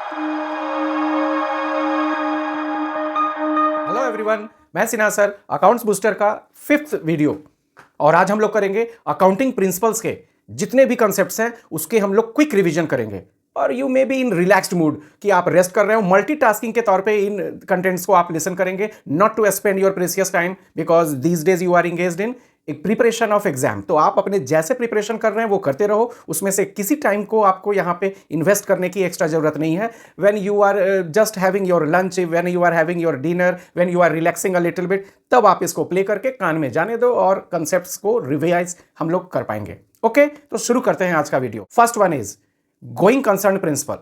Hello everyone, मैं Sinha sir, accounts booster का 5th video. और आज हम लोग करेंगे अकाउंटिंग प्रिंसिपल्स के जितने भी कंसेप्ट्स हैं उसके हम लोग क्विक रिवीजन करेंगे। और you may be in relaxed mood कि आप रेस्ट कर रहे हो, मल्टीटास्किंग के तौर पे इन कंटेंट्स को आप लिसन करेंगे, not to spend your precious time because these days you are engaged in एक प्रिपरेशन ऑफ एग्जाम। तो आप अपने जैसे प्रिपरेशन कर रहे हैं वो करते रहो, उसमें से किसी टाइम को आपको यहां पे इन्वेस्ट करने की एक्स्ट्रा जरूरत नहीं है। When you are just having your lunch, when you are having your dinner, when you are relaxing a little bit, तब आप इसको प्ले करके कान में जाने दो और कंसेप्ट्स को रिवाइज हम लोग कर पाएंगे। ओके, तो शुरू करते हैं आज का video. First one is going concern principle.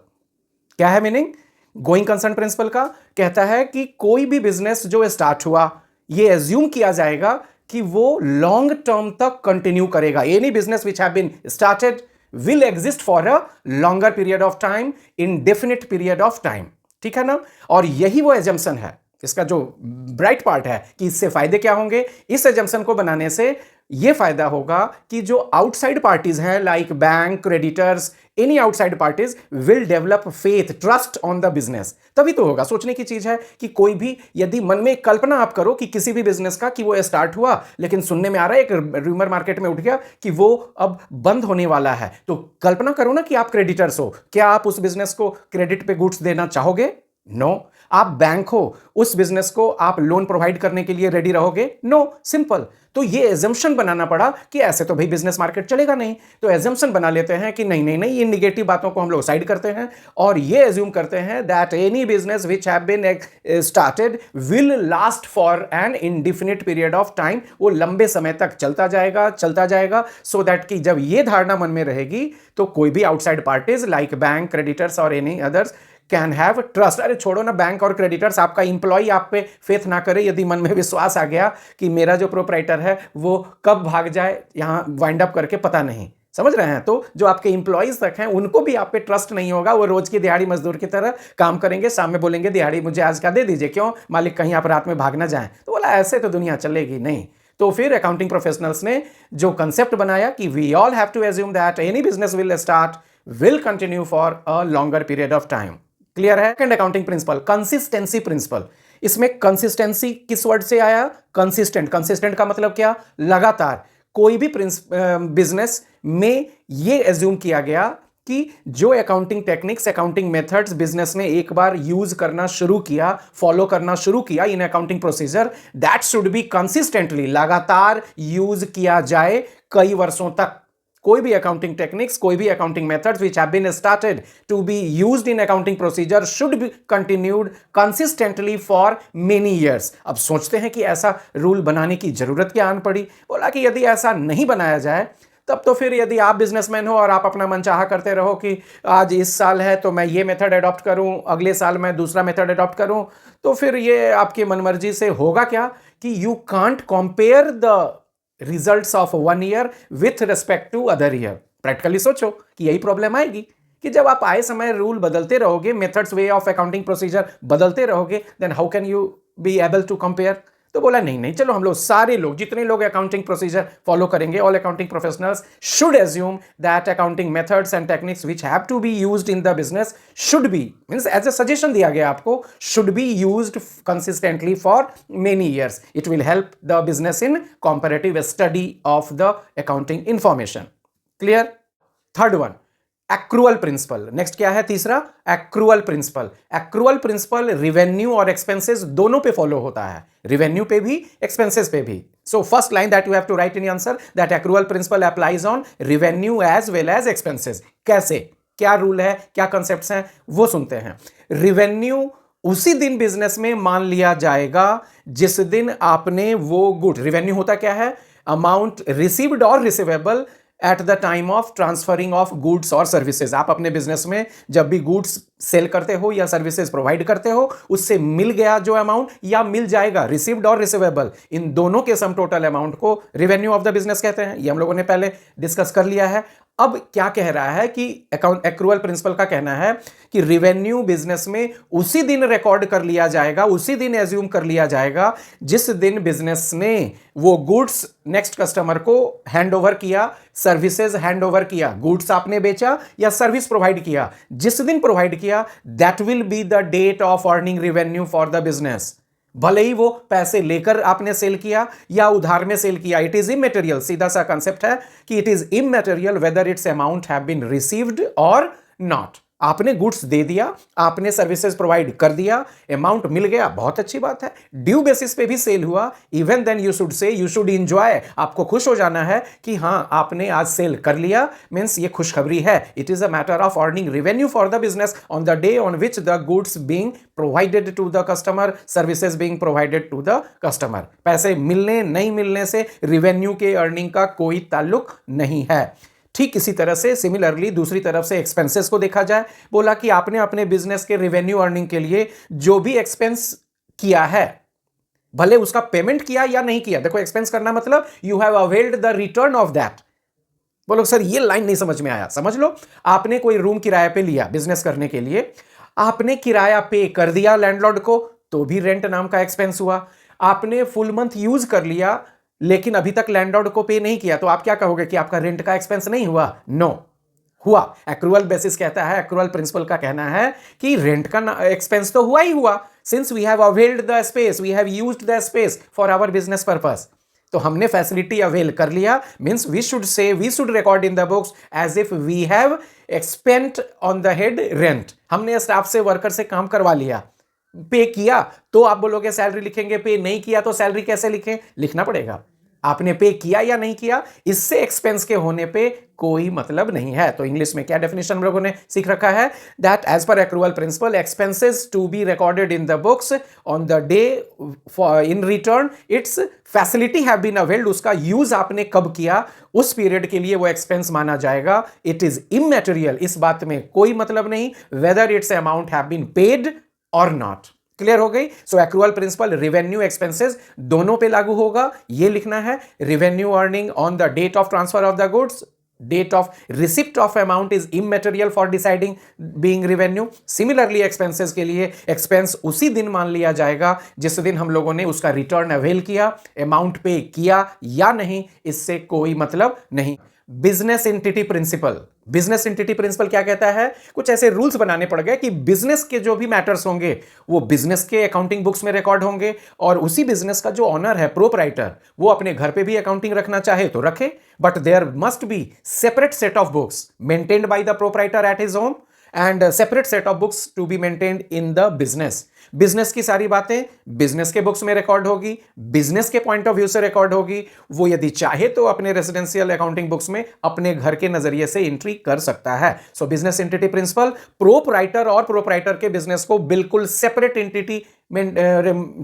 क्या है मीनिंग गोइंग कंसर्न प्रिंसिपल का? कहता है कि कोई भी बिजनेस जो स्टार्ट हुआ, ये एज्यूम किया जाएगा कि वो लॉन्ग टर्म तक कंटिन्यू करेगा। Any business which have been started will exist for a longer period of time, indefinite period of time. ठीक है ना? और यही वो एजम्पशन है, इसका जो ब्राइट पार्ट है कि इससे फायदे क्या होंगे। इस एजम्पशन को बनाने से यह फायदा होगा कि जो आउटसाइड पार्टीज हैं like bank, creditors, any outside parties will develop faith, trust on the business. तभी तो होगा। सोचने की चीज है कि कोई भी यदि मन में कल्पना आप करो कि किसी भी बिजनेस का कि वो स्टार्ट हुआ, लेकिन सुनने में आ रहा है, एक रूमर मार्केट में उठ गया कि वो अब बंद होने वाला है, तो कल्पना करो ना कि आप क्रेडिटर्स हो, क्या आप उस बिजनेस को क्रेडिट पे गुड्स देना चाहोगे? नो। आप बैंक हो, उस बिजनेस को आप लोन प्रोवाइड करने के लिए रेडी रहोगे? नो। सिंपल। तो ये एजम्पशन बनाना पड़ा कि ऐसे तो भाई बिजनेस मार्केट चलेगा नहीं, तो एजम्पशन बना लेते हैं कि नहीं नहीं नहीं, ये निगेटिव बातों को हम लोग साइड करते हैं और ये एज्यूम करते हैं that any business which have been started will last for an indefinite period of time. वो लंबे समय तक चलता जाएगा सो दैट कि जब ये धारणा मन में रहेगी तो कोई भी outside parties like bank, creditors और any others can have trust. अरे छोड़ो ना बैंक और क्रेडिटर्स, आपका इंप्लॉई आप पे फेथ ना करे, यदि मन में विश्वास आ गया कि मेरा जो प्रोप्राइटर है वो कब भाग जाए यहां वाइंड अप करके पता नहीं, समझ रहे हैं? तो जो आपके इंप्लॉइज तक हैं उनको भी आप पे ट्रस्ट नहीं होगा, वो रोज की दिहाड़ी मजदूर की तरह काम करेंगे, शाम में बोलेंगे दिहाड़ी मुझे आज का दे दीजिए, क्यों मालिक, कहीं आप रात में भाग ना जाएं। तो बोला ऐसे तो दुनिया चलेगी नहीं। तो फिर अकाउंटिंग प्रोफेशनल्स ने जो कंसेप्ट बनाया कि we all have to assume that any business will start will continue for a longer period of time. Clear है? Second accounting principle, consistency principle. इसमें कंसिस्टेंसी किस वर्ड से आया? कंसिस्टेंट। कंसिस्टेंट का मतलब क्या? लगातार। कोई भी बिजनेस में यह एज्यूम किया गया कि जो accounting techniques, accounting methods business ने एक बार यूज करना शुरू किया, फॉलो करना शुरू किया in accounting procedure, that should be consistently, लगातार यूज किया जाए कई वर्षों तक। कोई भी अकाउंटिंग टेक्निक्स, कोई भी accounting methods which have been started to be used in accounting procedure should be continued consistently for many years। अब सोचते हैं कि ऐसा रूल बनाने की जरूरत क्या आन पड़ी? बोला कि यदि ऐसा नहीं बनाया जाए तब तो फिर यदि आप बिजनेसमैन हो और आप अपना मनचाहा करते रहो कि आज इस साल है तो मैं ये मेथड अडॉप्ट करूं, अगले साल मैं दूसरा मेथड अडॉप्ट करूं, तो फिर ये आपकी मनमर्जी से होगा क्या कि you can't compare the results of 1 year with respect to other year. Practically सोचो कि यही प्रॉब्लम आएगी कि जब आप आए समय रूल बदलते रहोगे, methods, way of accounting procedure बदलते रहोगे, then how can you be able to compare? तो बोला नहीं नहीं, चलो हम लोग सारे लोग, जितने लोग अकाउंटिंग प्रोसीजर फॉलो करेंगे, all accounting professionals should assume that accounting methods and techniques which have to be used in the business should be, means as a suggestion दिया गया आपको, should be used consistently for many years. It will help the business in comparative study of the accounting information. Clear? Third one, accrual principle. Next क्या है? तीसरा, accrual principle. Accrual principle revenue और expenses दोनों पे follow होता है, revenue पे भी, एक्सपेंसेस पे भी। So first line that you have to write in answer that accrual principle applies on revenue as well as expenses. कैसे? क्या रूल है, क्या कंसेप्ट्स हैं, वो सुनते हैं। रिवेन्यू उसी दिन बिजनेस में मान लिया जाएगा जिस दिन आपने वो गुड, रिवेन्यू होता क्या है? अमाउंट रिसीव्ड और receivable at the time of transferring of goods और सर्विसेज। आप अपने बिजनेस में जब भी गुड्स सेल करते हो या सर्विसेज प्रोवाइड करते हो, उससे मिल गया जो अमाउंट या मिल जाएगा, रिसीव्ड और रिसीवेबल, इन दोनों के सम टोटल अमाउंट को रेवेन्यू ऑफ द बिजनेस कहते हैं। ये हम लोगों ने पहले डिस्कस कर लिया है। अब क्या कह रहा है कि अकाउंट एक्रूअल प्रिंसिपल का कहना है कि रिवेन्यू बिजनेस में उसी दिन रिकॉर्ड कर लिया जाएगा, उसी दिन एज्यूम कर लिया जाएगा जिस दिन बिजनेस ने वो गुड्स नेक्स्ट कस्टमर को हैंड ओवर किया, सर्विसेज हैंड ओवर किया। गुड्स आपने बेचा या सर्विस प्रोवाइड किया, जिस दिन प्रोवाइड किया that will be the date of earning revenue for the business. भले ही वो पैसे लेकर आपने सेल किया या उधार में सेल किया, इट इज इमैटेरियल। सीधा सा कंसेप्ट है कि it is immaterial whether its amount have been received और नॉट। आपने गुड्स दे दिया, आपने सर्विसेज प्रोवाइड कर दिया, अमाउंट मिल गया, बहुत अच्छी बात है। ड्यू बेसिस पे भी सेल हुआ, even then you should say, you should enjoy. आपको खुश हो जाना है कि हां आपने आज सेल कर लिया, मींस ये खुशखबरी है। It is a matter of earning revenue for the business on the day on which the goods being provided to the customer, services being provided to the customer. पैसे मिलने नहीं मिलने से रेवेन्यू के अर्निंग का कोई ताल्लुक नहीं है। ठीक इसी तरह से सिमिलरली दूसरी तरफ से एक्सपेंसेस को देखा जाए। बोला कि आपने अपने बिजनेस के रेवेन्यू अर्निंग के लिए जो भी एक्सपेंस किया है, भले उसका पेमेंट किया या नहीं किया, देखो एक्सपेंस करना मतलब you have availed the return of that. बोलो सर ये लाइन नहीं समझ में आया। समझ लो, आपने कोई रूम किराए पे लिया बिजनेस करने के लिए, आपने किराया पे कर दिया लैंडलॉर्ड को, तो भी रेंट नाम का एक्सपेंस हुआ। आपने फुल मंथ यूज कर लिया लेकिन अभी तक लैंडलॉर्ड को पे नहीं किया, तो आप क्या कहोगे कि आपका रेंट का एक्सपेंस नहीं हुआ? नो, हुआ। एक्रूअल बेसिस कहता है, एक्रूअल प्रिंसिपल का कहना है कि रेंट का एक्सपेंस तो हुआ ही हुआ, since we have availed the space, we have used the space for our business purpose. तो हमने फैसिलिटी अवेल कर लिया, means we should say, we should record in the books as if we have expended on the head rent. हमने staff से, worker से काम करवा लिया, पे किया तो आप बोलोगे सैलरी लिखेंगे, पे नहीं किया तो सैलरी कैसे लिखें? लिखना पड़ेगा। आपने पे किया या नहीं किया, इससे एक्सपेंस के होने पे कोई मतलब नहीं है। तो इंग्लिश में क्या डेफिनेशन हम लोगों ने सीख रखा है? That as per accrual principle, expenses to be recorded in the books on the day in return its facility have been availed. उसका यूज आपने कब किया, उस पीरियड के लिए वो एक्सपेंस माना जाएगा। इट इज इमैटेरियल, इस बात में कोई मतलब नहीं whether its amount have been paid और नॉट। क्लियर हो गई? So accrual principle revenue expenses दोनों पे लागू होगा। ये लिखना है, revenue earning on the date of transfer of the goods, date of receipt of amount is immaterial for deciding being revenue. Similarly expenses के लिए एक्सपेंस उसी दिन मान लिया जाएगा जिस दिन हम लोगों ने उसका रिटर्न अवेल किया, अमाउंट पे किया या नहीं, इससे कोई मतलब नहीं। Business entity principle, business entity principle क्या कहता है? कुछ ऐसे रूल्स बनाने पड़ गए कि बिजनेस के जो भी मैटर्स होंगे वो बिजनेस के अकाउंटिंग बुक्स में रिकॉर्ड होंगे, और उसी बिजनेस का जो ऑनर है, प्रोपराइटर, वो अपने घर पे भी अकाउंटिंग रखना चाहे तो रखे, but there must be separate set of books maintained by the proprietor at his home and separate set of books to be maintained in the business. Business की सारी बातें बिजनेस के बुक्स में रिकॉर्ड होगी, बिजनेस के point of view से record होगी। वो यदि चाहे तो अपने रेजिडेंशियल अकाउंटिंग बुक्स में अपने घर के नजरिए से एंट्री कर सकता है। So business entity principle proprietor और प्रोपराइटर के बिजनेस को बिल्कुल सेपरेट एंटिटी में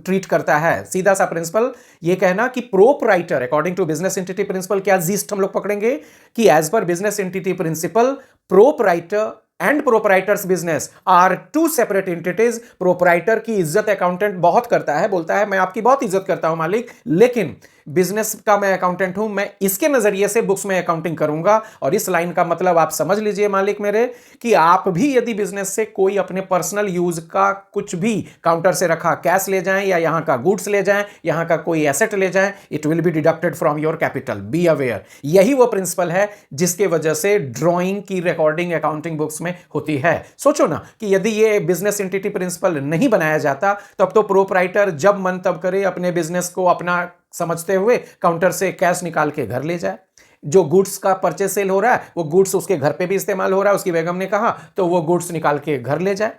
ट्रीट करता है। सीधा सा प्रिंसिपल ये कहना कि proprietor according to business entity principle, क्या जीस्ट हम लोग पकड़ेंगे कि as per business entity principle, proprietor and proprietor's business are two separate entities. Proprietor की इज्जत अकाउंटेंट बहुत करता है, बोलता है मैं आपकी बहुत इज्जत करता हूं मालिक, लेकिन बिजनेस का मैं अकाउंटेंट हूं, मैं इसके नजरिए से बुक्स में अकाउंटिंग करूंगा। और इस लाइन का मतलब आप समझ लीजिए मालिक मेरे, कि आप भी यदि बिजनेस से कोई अपने पर्सनल यूज का कुछ भी काउंटर से रखा कैश ले जाएं या यहां का गुड्स ले जाएं, यहां का कोई एसेट ले जाएं, it will be deducted from your capital, be aware. यही वो प्रिंसिपल है जिसके वजह से ड्रॉइंग की रिकॉर्डिंग अकाउंटिंग बुक्स में होती है। सोचो ना कि यदि ये बिजनेस एंटिटी प्रिंसिपल नहीं बनाया जाता, तब तो प्रोपराइटर जब मन तब करे अपने बिजनेस को अपना समझते हुए काउंटर से कैश निकाल के घर ले जाए। जो गुड्स का परचेस सेल हो रहा है वो गुड्स उसके घर पे भी इस्तेमाल हो रहा है, उसकी बेगम ने कहा तो वो गुड्स निकाल के घर ले जाए।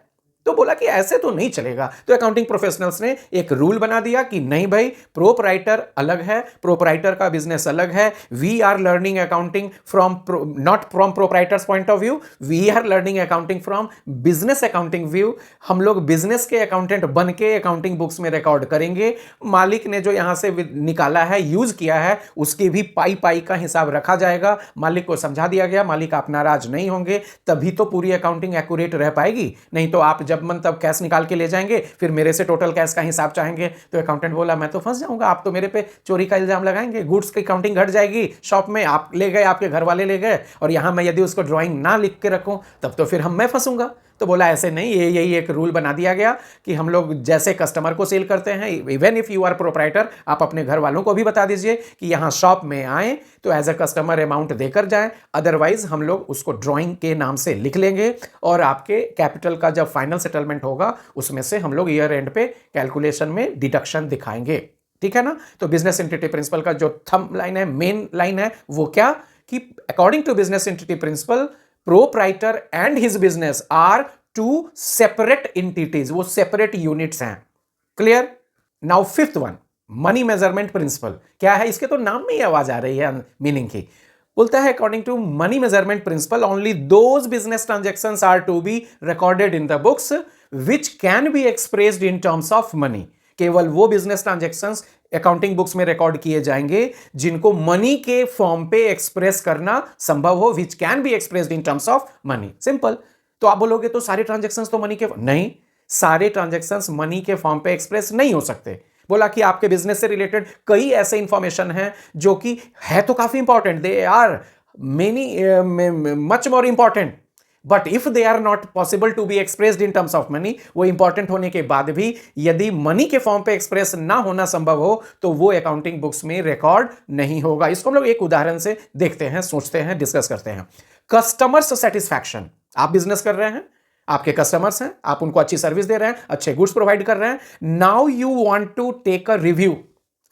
तो बोला कि ऐसे तो नहीं चलेगा। तो अकाउंटिंग प्रोफेशनल्स ने एक रूल बना दिया कि नहीं भाई, प्रोपराइटर अलग है, प्रोपराइटर का बिजनेस अलग है। We are learning accounting from not from proprietor's point of view, we are learning accounting from business accounting view. हम लोग बिजनेस के अकाउंटेंट बन के अकाउंटिंग बुक्स में रिकॉर्ड करेंगे। मालिक ने जो यहां से निकाला है, यूज किया है, उसकी भी पाई पाई का हिसाब रखा जाएगा। मालिक को समझा दिया गया, मालिक आप नाराज नहीं होंगे, तभी तो पूरी अकाउंटिंग एक्यूरेट रह पाएगी। नहीं तो आप जब मन तब कैश निकाल के ले जाएंगे, फिर मेरे से टोटल कैश का हिसाब चाहेंगे। तो अकाउंटेंट बोला मैं तो फंस जाऊंगा, आप तो मेरे पे चोरी का इल्जाम लगाएंगे, गुड्स की काउंटिंग घट जाएगी, शॉप में आप ले गए, आपके घर वाले ले गए, और यहां मैं यदि उसको ड्राइंग ना लिख के रखूं तब तो फिर मैं फंसूंगा। तो बोला ऐसे नहीं, यही एक रूल बना दिया गया कि हम लोग जैसे कस्टमर को सेल करते हैं, even if you are proprietor, आप अपने घर वालों को भी बता दीजिए कि यहां शॉप में आए तो एज अ कस्टमर अमाउंट देकर जाएं, अदरवाइज हम लोग उसको ड्राइंग के नाम से लिख लेंगे और आपके कैपिटल का जब फाइनल सेटलमेंट होगा उसमें से हम लोग ईयर एंड पे कैलकुलेशन में डिडक्शन दिखाएंगे। ठीक है ना। तो बिजनेस एंटिटी प्रिंसिपल का जो थंब लाइन है, मेन लाइन है, वो क्या कि according to business entity principle, proprietor and his business are two separate entities, वो सेपरेट यूनिट्स हैं। Clear. Now fifth one, money measurement principle. क्या है, इसके तो नाम में ही आवाज आ रही है मीनिंग की। बोलता है according to money measurement principle only those business transactions are to be recorded in the books which can be expressed in terms of money. केवल वो बिजनेस ट्रांजैक्शंस अकाउंटिंग बुक्स में रिकॉर्ड किए जाएंगे जिनको मनी के फॉर्म पे express करना संभव हो, विच can be expressed in terms of money. Simple. तो आप बोलोगे तो सारे ट्रांजैक्शंस तो मनी के, नहीं, सारे ट्रांजैक्शंस मनी के फॉर्म पे एक्सप्रेस नहीं हो सकते। बोला कि आपके बिजनेस से रिलेटेड कई ऐसे इंफॉर्मेशन हैं जो कि है तो काफी important, they are many much more important, but if they are not possible to be expressed in terms of money, वो इंपॉर्टेंट होने के बाद भी यदि मनी के फॉर्म पे एक्सप्रेस ना होना संभव हो तो वो अकाउंटिंग बुक्स में रिकॉर्ड नहीं होगा। इसको हम लोग एक उदाहरण से देखते हैं, सोचते हैं, डिस्कस करते हैं। Customers satisfaction. आप बिजनेस कर रहे हैं, आपके कस्टमर्स हैं, आप उनको अच्छी सर्विस दे रहे हैं, अच्छे गुड्स प्रोवाइड कर रहे हैं। Now you want to take a review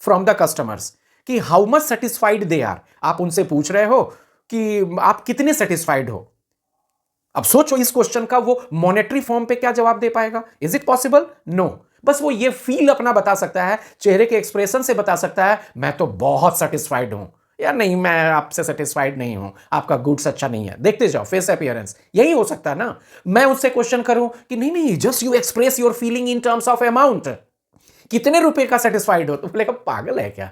from the customers कि how much satisfied they are. आप उनसे पूछ रहे हो कि आप कितने सेटिस्फाइड हो। अब सोचो इस क्वेश्चन का वो मॉनेटरी फॉर्म पे क्या जवाब दे पाएगा? Is it possible? नो। बस वो ये फील अपना बता सकता है, चेहरे के एक्सप्रेशन से बता सकता है, मैं तो बहुत सेटिस्फाइड हूं, या नहीं मैं आपसे सेटिस्फाइड नहीं हूं, आपका गुड्स अच्छा नहीं है, देखते जाओ फेस अपीयरेंस। यही हो सकता है ना। मैं उससे क्वेश्चन करूं कि नहीं नहीं, just you express your feeling in terms of amount, कितने रुपए का सेटिस्फाइड हो? तो बोलेगा पागल है क्या,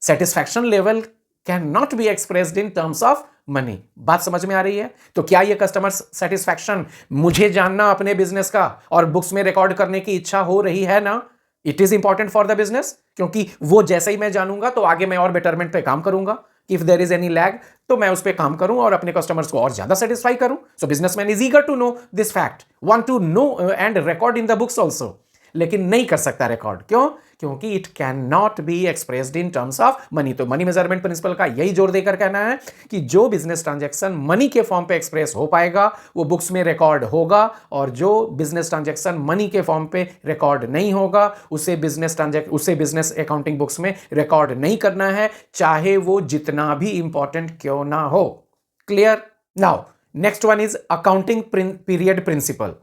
satisfaction level can not be expressed in terms of money. बात समझ में आ रही है? तो क्या ये कस्टमर सेटिस्फैक्शन मुझे जानना अपने बिजनेस का और बुक्स में रिकॉर्ड करने की इच्छा हो रही है ना? It is important for the business, क्योंकि वो जैसे ही मैं जानूंगा तो आगे मैं और बेटरमेंट पे काम करूंगा। If there is any lag तो मैं उस पर काम करूं और अपने कस्टमर्स को और ज्यादा सेटिस्फाई करूं। So businessman is eager to know this fact, want to know and record in the books also, लेकिन नहीं कर सकता रिकॉर्ड। क्यों? क्योंकि it can not be expressed in terms of money. तो मनी मेजरमेंट प्रिंसिपल का यही जोर देकर कहना है कि जो बिजनेस ट्रांजैक्शन मनी के फॉर्म पे एक्सप्रेस हो पाएगा वो बुक्स में रिकॉर्ड होगा, और जो बिजनेस ट्रांजैक्शन मनी के फॉर्म पे रिकॉर्ड नहीं होगा उसे बिजनेस अकाउंटिंग बुक्स में रिकॉर्ड नहीं करना है, चाहे वो जितना भी इंपॉर्टेंट क्यों ना हो। Clear? Now next one is accounting period principle.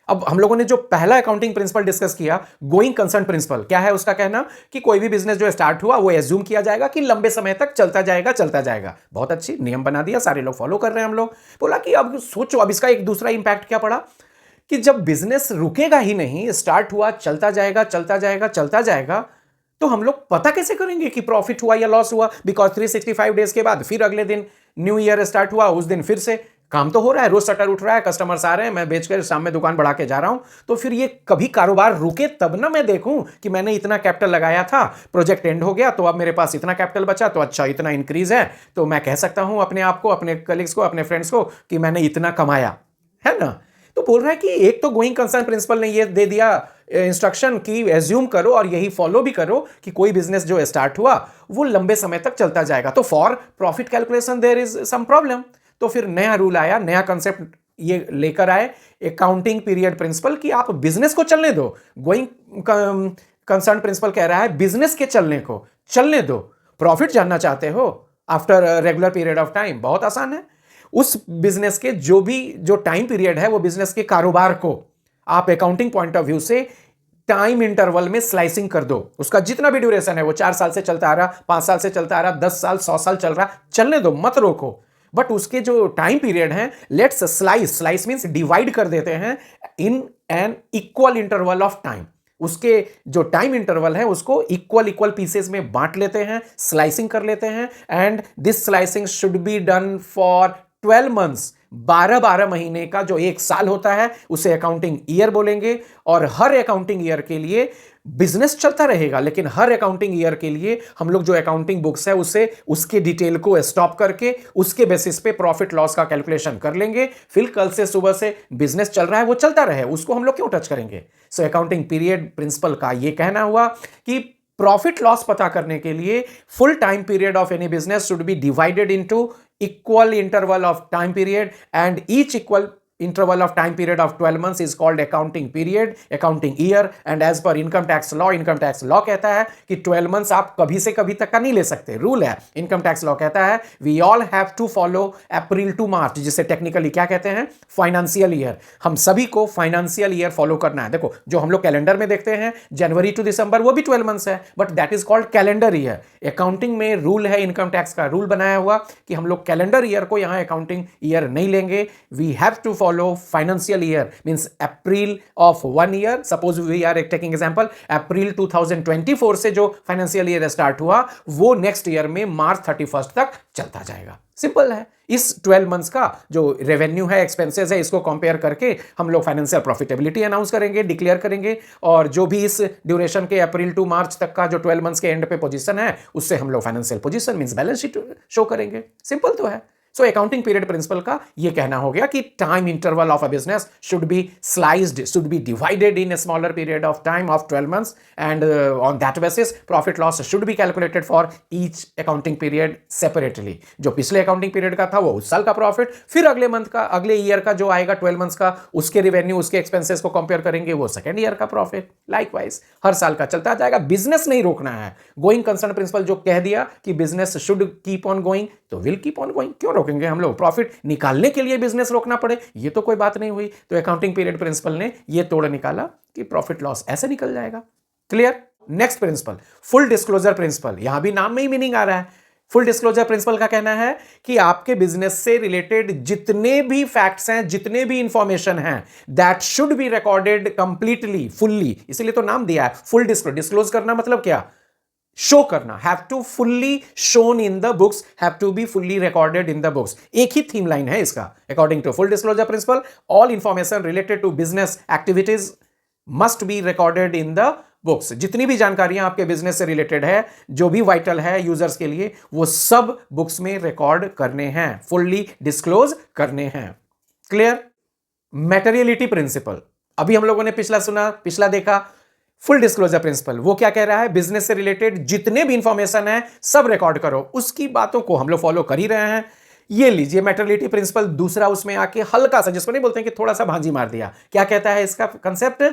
अब हम लोगों ने जो पहला अकाउंटिंग प्रिंसिपल डिस्कस किया, गोइंग कंसर्न प्रिंसिपल, क्या है उसका कहना कि कोई भी बिजनेस जो स्टार्ट हुआ वो एज्यूम किया जाएगा कि लंबे समय तक चलता जाएगा। बहुत अच्छी नियम बना दिया, सारे लोग फॉलो कर रहे हैं हम लोग। बोला कि अब सोचो, अब इसका एक दूसरा इंपैक्ट क्या पड़ा कि जब बिजनेस रुकेगा ही नहीं, स्टार्ट हुआ, चलता जाएगा, तो हम लोग पता कैसे करेंगे कि प्रॉफिट हुआ या लॉस हुआ? बिकॉज 365 डेज के बाद फिर अगले दिन न्यू ईयर स्टार्ट हुआ, उस दिन फिर से काम तो हो रहा है, रोज शटर उठ रहा है, कस्टमर्स आ रहे हैं, मैं बेचकर शाम में दुकान बढ़ा के जा रहा हूं। तो फिर ये कभी कारोबार रुके तब ना मैं देखूं कि मैंने इतना कैपिटल लगाया था, प्रोजेक्ट एंड हो गया तो अब मेरे पास इतना कैपिटल बचा, तो अच्छा इतना इंक्रीज है, तो मैं कह सकता हूं अपने आप को, अपने कलीग्स को, अपने फ्रेंड्स को कि मैंने इतना कमाया है ना। तो बोल रहा है कि एक तो गोइंग कंसर्न प्रिंसिपल ने ये दे दिया इंस्ट्रक्शन कि एज्यूम करो और यही फॉलो भी करो कि कोई बिजनेस जो स्टार्ट हुआ वो लंबे समय तक चलता जाएगा। तो for profit calculation there is some problem. तो फिर नया रूल आया, नया कंसेप्ट ये लेकर आए अकाउंटिंग पीरियड प्रिंसिपल कि आप बिजनेस को चलने दो। गोइंग कंसर्न प्रिंसिपल कह रहा है बिजनेस के चलने दो। प्रॉफिट जानना चाहते हो after regular period of time, बहुत आसान है। उस बिजनेस के जो टाइम पीरियड है वो बिजनेस के कारोबार को आप अकाउंटिंग पॉइंट ऑफ व्यू से टाइम इंटरवल में स्लाइसिंग कर दो। उसका जितना भी ड्यूरेशन है, वो 4 साल से चलता आ रहा, 5 साल से चलता आ रहा, 10 साल 100 साल चल रहा, चलने दो, मत रोको। बट उसके जो टाइम पीरियड है, लेट्स स्लाइस मींस डिवाइड कर देते हैं in an equal interval of time. उसके जो टाइम इंटरवल है उसको इक्वल पीसेस में बांट लेते हैं, स्लाइसिंग कर लेते हैं, and this slicing should be done for 12 months 12-12 महीने का जो एक साल होता है उसे अकाउंटिंग ईयर बोलेंगे। और हर अकाउंटिंग ईयर के लिए बिजनेस चलता रहेगा, लेकिन हर अकाउंटिंग ईयर के लिए हम लोग जो अकाउंटिंग बुक्स है उसे उसके डिटेल को स्टॉप करके उसके बेसिस पे प्रॉफिट लॉस का कैलकुलेशन कर लेंगे। फिर कल से सुबह से बिजनेस चल रहा है वो चलता रहे, उसको हम लोग क्यों टच करेंगे। सो अकाउंटिंग पीरियड प्रिंसिपल का ये कहना हुआ कि प्रॉफिट लॉस पता करने के लिए full time period of any business should B divided into equal interval of time period, and each equal interval of time period of 12 months is called accounting period, accounting year. And as per income tax law कहता है कि 12 months आप कभी से कभी तक का नहीं ले सकते, रूल है। इनकम टैक्स लॉ कहता है we all have to follow April to March, जिसे टेक्निकली क्या कहते हैं, फाइनेंशियल ईयर। हम सभी को फाइनेंशियल ईयर फॉलो करना है। देखो जो हम लोग कैलेंडर में देखते हैं जनवरी टू दिसंबर वो भी 12 मंथ्स है, but that is called calendar year. Accounting में रूल है, इनकम टैक्स का रूल बनाया हुआ कि हम लोग कैलेंडर ईयर को यहां अकाउंटिंग ईयर नहीं लेंगे। We have to follow financial year, means April of 1 year. Suppose we are taking example April 2024 से जो फाइनेंशियल ईयर स्टार्ट हुआ वो नेक्स्ट ईयर में मार्च 31 तक चलता जाएगा। सिंपल है। इस 12 मंथ्स का जो रेवेन्यू है, एक्सपेंसेस है, इसको कंपेयर करके हम लोग फाइनेंशियल प्रॉफिटेबिलिटी अनाउंस करेंगे, डिक्लेयर करेंगे। और जो भी इस ड्यूरेशन के अप्रैल टू मार्च तक का जो 12 मंथ्स के एंड पे पोजीशन है उससे हम लोग financial position means balance sheet show करेंगे। सिंपल तो है। सो अकाउंटिंग पीरियड प्रिंसिपल का यह कहना हो गया कि time interval of a business should B sliced, should be divided in a smaller period of time of 12 months, and on that basis profit loss should be calculated for each accounting period separately. जो पिछले accounting period का था वो उस साल का profit, फिर अगले मंथ का, अगले ईयर का जो आएगा 12 मंथ्स का, उसके रेवेन्यू, उसके एक्सपेंसेस को कंपेयर करेंगे, वो सेकेंड ईयर का प्रॉफिट। लाइकवाइज हर साल का चलता जाएगा। बिजनेस नहीं रोकना है। गोइंग कंसर्न प्रिंसिपल जो कह दिया कि business should keep on going, तो विल कीप ऑन गोइंग। क्यों रोकेंगे हम लोग? प्रॉफिट निकालने के लिए बिजनेस रोकना पड़े, ये तो कोई बात नहीं हुई। तो अकाउंटिंग पीरियड प्रिंसिपल ने ये तोड़ निकाला कि प्रॉफिट लॉस ऐसे निकल जाएगा। Clear? Next principle, full disclosure principle. यहां भी नाम में ही मीनिंग आ रहा है। फुल डिस्क्लोजर प्रिंसिपल का कहना है कि आपके बिजनेस से रिलेटेड जितने भी फैक्ट्स हैं, जितने भी इंफॉर्मेशन हैं, that should be recorded completely, fully. इसीलिए तो नाम दिया है फुल डिस्क्लोज। डिस्क्लोज करना मतलब क्या? शो करना। Have to fully shown in the books, have to be fully recorded in the books. एक ही थीम लाइन है इसका। According to full disclosure principle, all information related to business activities must be recorded in the books. जितनी भी जानकारियां आपके business से related है, जो भी वाइटल है यूजर्स के लिए, वो सब बुक्स में रिकॉर्ड करने हैं, फुल्ली डिस्क्लोज करने हैं। क्लियर? मैटेरियलिटी प्रिंसिपल, अभी हम लोगों ने पिछला सुना, पिछला देखा। फुल डिस्क्लोजर प्रिंसिपल वो क्या कह रहा है? बिजनेस से रिलेटेड जितने भी इंफॉर्मेशन है सब रिकॉर्ड करो। उसकी बातों को हम लोग फॉलो कर ही रहे हैं। ये लीजिए मैटेरियलिटी प्रिंसिपल दूसरा, उसमें आके हल्का सा, जिसको नहीं बोलते हैं कि थोड़ा सा भांजी मार दिया। क्या कहता है इसका कंसेप्ट?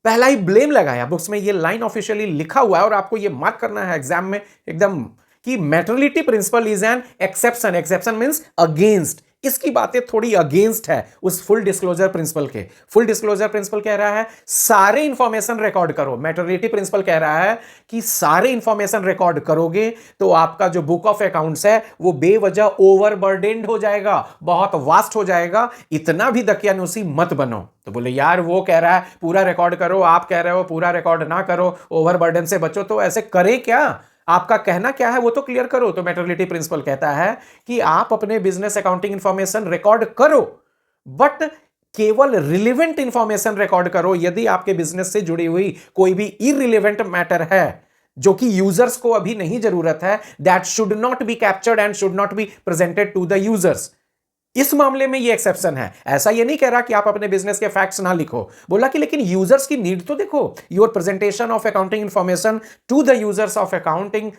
पहला ही ब्लेम लगाया। बुक्स में ये लाइन ऑफिशियली लिखा हुआ है और आपको ये मार्क करना है एग्जाम में एकदम कि materiality principle is an exception. Exception means against. इसकी बातें थोड़ी अगेंस्ट है उस फुल डिस्क्लोजर प्रिंसिपल के। फुल डिस्क्लोजर प्रिंसिपल कह रहा है सारे इंफॉर्मेशन रिकॉर्ड करो। मैटेरियलिटी प्रिंसिपल कह रहा है कि सारे इंफॉर्मेशन रिकॉर्ड करोगे तो आपका जो बुक ऑफ अकाउंट्स है वो बेवजह ओवरबर्डेन्ड हो जाएगा, बहुत वास्ट हो जाएगा। इतना भी दकियानुसी मत बनो। तो बोले यार वो कह रहा है पूरा रिकॉर्ड करो, आप कह रहे हो पूरा रिकॉर्ड ना करो, ओवरबर्डन से बचो, तो ऐसे करें क्या? आपका कहना क्या है वो तो क्लियर करो। तो मैटेरियलिटी प्रिंसिपल कहता है कि आप अपने बिजनेस अकाउंटिंग इंफॉर्मेशन रिकॉर्ड करो, बट केवल रिलेवेंट इंफॉर्मेशन रिकॉर्ड करो। यदि आपके बिजनेस से जुड़ी हुई कोई भी इररिलेवेंट मैटर है जो कि यूजर्स को अभी नहीं जरूरत है, that should not be captured and should not be presented to the users. इस मामले में ये एक्सेप्शन है। ऐसा ये नहीं कह रहा कि आप अपने बिजनेस के फैक्ट्स ना लिखो। बोला कि लेकिन यूजर्स की नीड तो देखो। Your presentation of accounting information to the users of accounting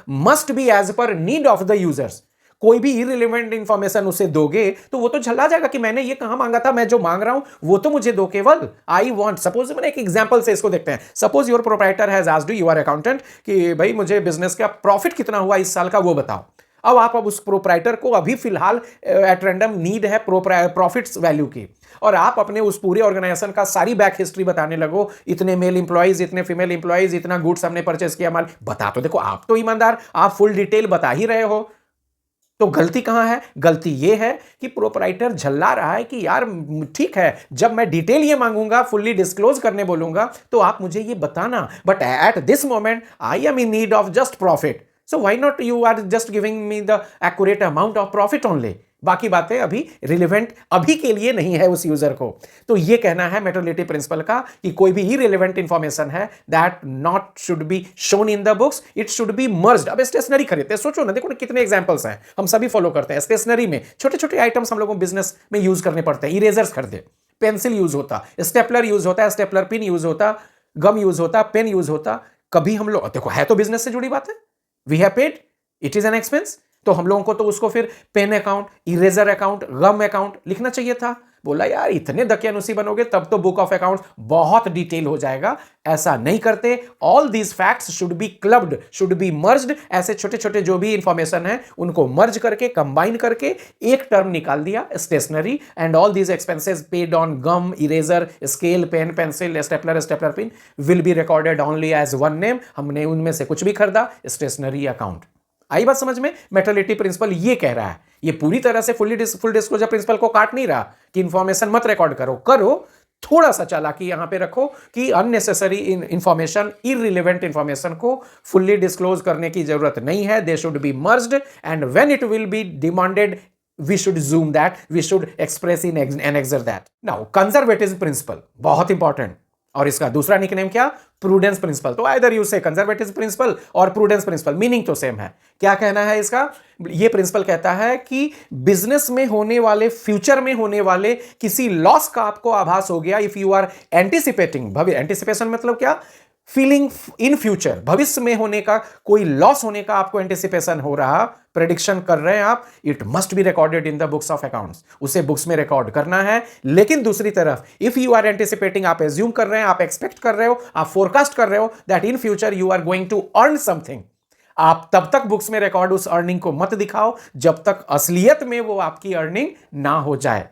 must be as per need of the users. कोई भी इररिलेवेंट इंफॉर्मेशन उसे दोगे तो वो तो झल्ला जाएगा कि मैंने ये कहां मांगा था, मैं जो मांग रहा हूं वो तो मुझे दो केवल। आई वांट, सपोज मैंने एक एग्जांपल से इसको देखते हैं। Suppose your proprietor has asked you, your accountant, कि भाई मुझे बिजनेस का प्रॉफिट कितना हुआ इस साल का वो बताओ। अब उस प्रोप्राइटर को अभी फिलहाल एट रैंडम नीड है प्रॉफिट्स वैल्यू की, और आप अपने उस पूरे ऑर्गेनाइजेशन का सारी बैक हिस्ट्री बताने लगो। इतने मेल इंप्लॉइज, इतने फीमेल इंप्लॉइज, इतना गुड्स हमने परचेस किया, माल बता। तो देखो आप तो ईमानदार, आप फुल डिटेल बता ही रहे हो। तो गलती कहां है? गलती यह है कि प्रोप्राइटर झल्ला रहा है कि यार ठीक है, जब मैं डिटेल ये मांगूंगा, फुल्ली डिस्क्लोज करने बोलूंगा तो आप मुझे ये बताना, but at this moment I am in need of just profit, so why not you are just giving me the accurate amount of profit only। बाकी बातें अभी रिलेवेंट अभी के लिए नहीं है उस यूजर को। तो ये कहना है मेटरलिटी प्रिंसिपल का कि कोई भी इरेलेवेंट इंफॉर्मेशन है that not should be shown in the books, it should be merged. अब स्टेशनरी खरीदते हैं, सोचो ना, देखो ना कितने एग्जांपल्स हैं, हम सभी फॉलो करते हैं। स्टेशनरी में छोटे छोटे आइटम्स हम लोगों को बिजनेस में यूज करने पड़ते हैं। इरेजर्स खरीदे, पेंसिल यूज होता, स्टेपलर यूज होता है, स्टेपलर पिन यूज होता, गम यूज होता, पेन यूज होता। कभी हम लोग देखो, है तो बिजनेस से जुड़ी बात है, we have paid, it is an expense, तो हम लोगों को तो उसको फिर pen account, eraser account, gum account लिखना चाहिए था। बोला यार इतने दकियानुसी बनोगे तब तो बुक ऑफ अकाउंट्स बहुत डिटेल हो जाएगा। ऐसा नहीं करते। All these facts should be clubbed, should be merged. ऐसे छोटे छोटे जो भी इंफॉर्मेशन है उनको मर्ज करके, कंबाइन करके एक टर्म निकाल दिया, stationery. And all these expenses paid on gum, eraser, scale, pen, pencil, stapler, stapler pin will be recorded only as one name. हमने उनमें से कुछ भी खरीदा, स्टेशनरी अकाउंट। आई बात समझ में? मेटरलिटी प्रिंसिपल ये कह रहा है, ये पूरी तरह से फुल डिस्क्लोजर प्रिंसिपल को काट नहीं रहा कि इंफॉर्मेशन मत रिकॉर्ड करो, करो, थोड़ा सा चालाकी यहां पे रखो कि अननेसेसरी इंफॉर्मेशन, इररिलेवेंट इंफॉर्मेशन को फुल्ली डिस्क्लोज करने की जरूरत नहीं है। They should be merged and when it will be demanded we should zoom that, we should express in annexure that. Now conservatism principle बहुत इंपॉर्टेंट, और इसका दूसरा निकनेम क्या? Prudence principle. तो either you say conservative principle और prudence principle, meaning तो same है। क्या कहना है इसका? ये प्रिंसिपल कहता है कि बिजनेस में होने वाले, फ्यूचर में होने वाले किसी लॉस का आपको आभास हो गया, if you are anticipating, anticipation मतलब क्या? फीलिंग इन फ्यूचर, भविष्य में होने का कोई लॉस होने का आपको एंटिसिपेशन हो रहा, प्रेडिक्शन कर रहे हैं आप, it must be recorded in the books of accounts. उसे बुक्स में रिकॉर्ड करना है। लेकिन दूसरी तरफ इफ यू आर एंटिसिपेटिंग, आप एज्यूम कर रहे हैं, आप एक्सपेक्ट कर रहे हो, आप फोरकास्ट कर रहे हो that in future you are going to earn something, आप तब तक बुक्स में रिकॉर्ड उस अर्निंग को मत दिखाओ जब तक असलियत में वो आपकी अर्निंग ना हो जाए।